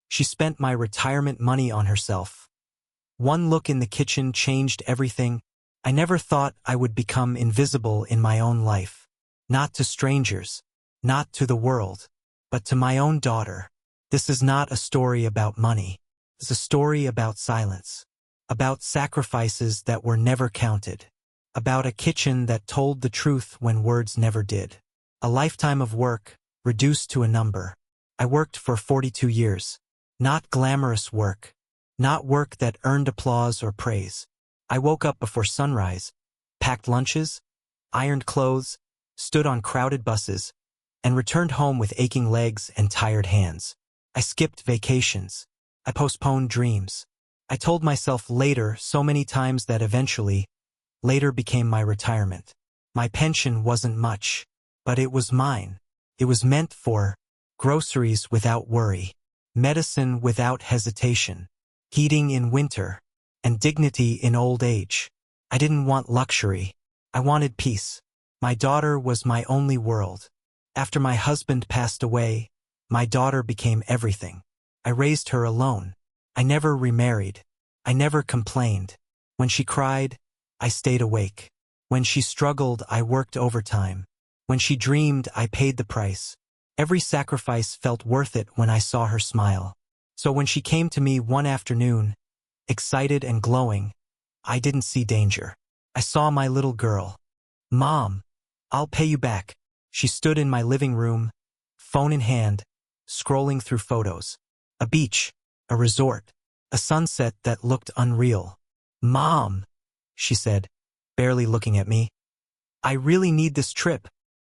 She spent my retirement money on herself. One look in the kitchen changed everything. I never thought I would become invisible in my own life. Not to strangers, not to the world, but to my own daughter. This is not a story about money. It's a story about silence, about sacrifices that were never counted, about a kitchen that told the truth when words never did. A lifetime of work, reduced to a number. I worked for 42 years. Not glamorous work. Not work that earned applause or praise. I woke up before sunrise, packed lunches, ironed clothes, stood on crowded buses, and returned home with aching legs and tired hands. I skipped vacations. I postponed dreams. I told myself later so many times that eventually, later became my retirement. My pension wasn't much, but it was mine. It was meant for groceries without worry, medicine without hesitation, heating in winter, and dignity in old age. I didn't want luxury. I wanted peace. My daughter was my only world. After my husband passed away, my daughter became everything. I raised her alone. I never remarried. I never complained. When she cried, I stayed awake. When she struggled, I worked overtime. When she dreamed, I paid the price. Every sacrifice felt worth it when I saw her smile. So when she came to me one afternoon, excited and glowing, I didn't see danger. I saw my little girl. "Mom, I'll pay you back." She stood in my living room, phone in hand, scrolling through photos. A beach, a resort, a sunset that looked unreal. "Mom," she said, barely looking at me. "I really need this trip."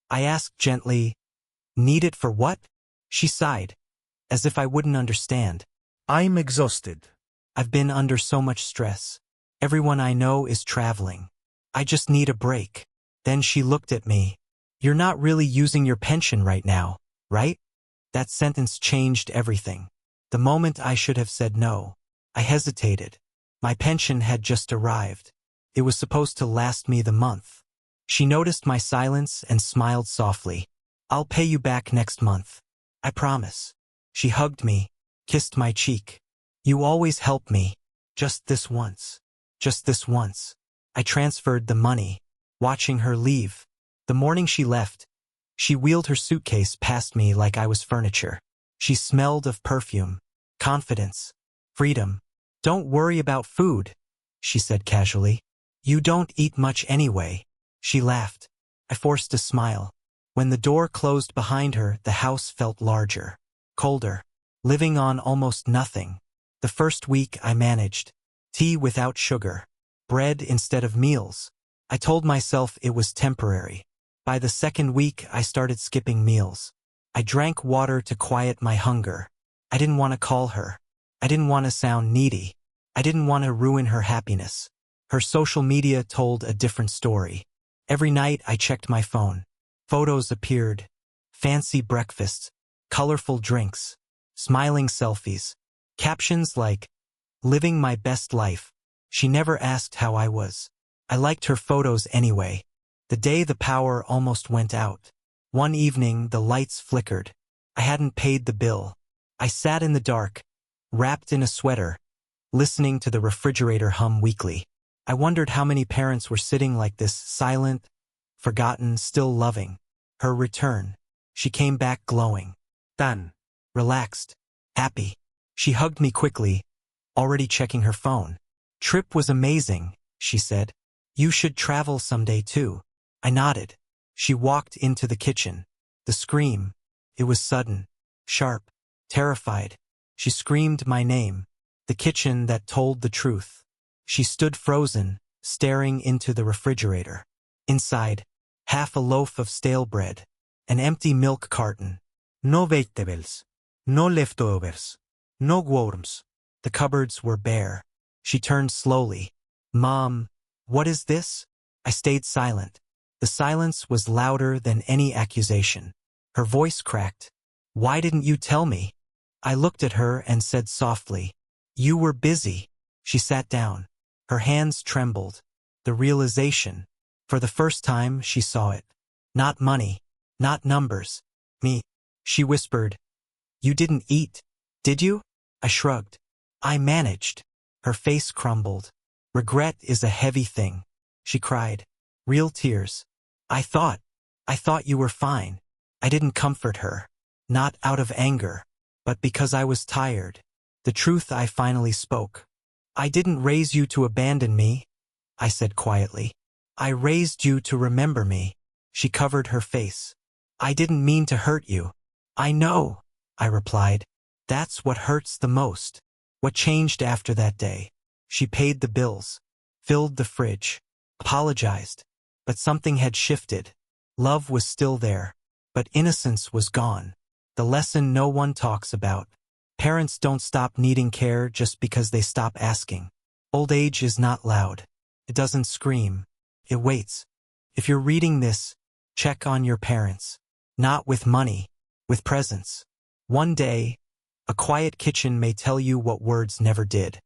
I asked gently, "Need it for what?" She sighed, as if I wouldn't understand. "I'm exhausted." "I've been under so much stress. Everyone I know is traveling. I just need a break." Then she looked at me. "You're not really using your pension right now, right?" That sentence changed everything. The moment I should have said no, I hesitated. My pension had just arrived. It was supposed to last me the month. She noticed my silence and smiled softly. "I'll pay you back next month. I promise." She hugged me, kissed my cheek. "You always help me. Just this once. Just this once." I transferred the money, watching her leave. The morning she left, she wheeled her suitcase past me like I was furniture. She smelled of perfume, confidence, freedom. "Don't worry about food," she said casually. "You don't eat much anyway." She laughed. I forced a smile. When the door closed behind her, the house felt larger, colder, living on almost nothing. The first week I managed. Tea without sugar, bread instead of meals. I told myself it was temporary. By the second week, I started skipping meals. I drank water to quiet my hunger. I didn't want to call her. I didn't want to sound needy. I didn't want to ruin her happiness. Her social media told a different story. Every night I checked my phone. Photos appeared. Fancy breakfasts, colorful drinks, smiling selfies. Captions like, "Living my best life." She never asked how I was. I liked her photos anyway. The day the power almost went out. One evening, the lights flickered. I hadn't paid the bill. I sat in the dark, wrapped in a sweater, listening to the refrigerator hum weakly. I wondered how many parents were sitting like this, silent, forgotten, still loving. Her return. She came back glowing. Done. Relaxed. Happy. She hugged me quickly, already checking her phone. "Trip was amazing," she said. "You should travel someday too." I nodded. She walked into the kitchen. The scream. It was sudden, sharp, terrified. She screamed my name. The kitchen that told the truth. She stood frozen, staring into the refrigerator. Inside, half a loaf of stale bread, an empty milk carton. No vegetables. No leftovers. No worms. The cupboards were bare. She turned slowly. "Mom, what is this?" I stayed silent. The silence was louder than any accusation. Her voice cracked. "Why didn't you tell me?" I looked at her and said softly, "You were busy." She sat down. Her hands trembled. The realization. For the first time, she saw it. Not money. Not numbers. Me. She whispered, "You didn't eat, did you?" I shrugged. I managed. Her face crumbled. Regret is a heavy thing, she cried. Real tears. I thought you were fine. I didn't comfort her. Not out of anger, but because I was tired. The truth I finally spoke. I didn't raise you to abandon me, I said quietly. I raised you to remember me. She covered her face. I didn't mean to hurt you. I know, I replied. That's what hurts the most. What changed after that day? She paid the bills, filled the fridge, apologized. But something had shifted. Love was still there, but innocence was gone. The lesson no one talks about. Parents don't stop needing care just because they stop asking. Old age is not loud. It doesn't scream. It waits. If you're reading this, check on your parents. Not with money, with presence. One day, a quiet kitchen may tell you what words never did.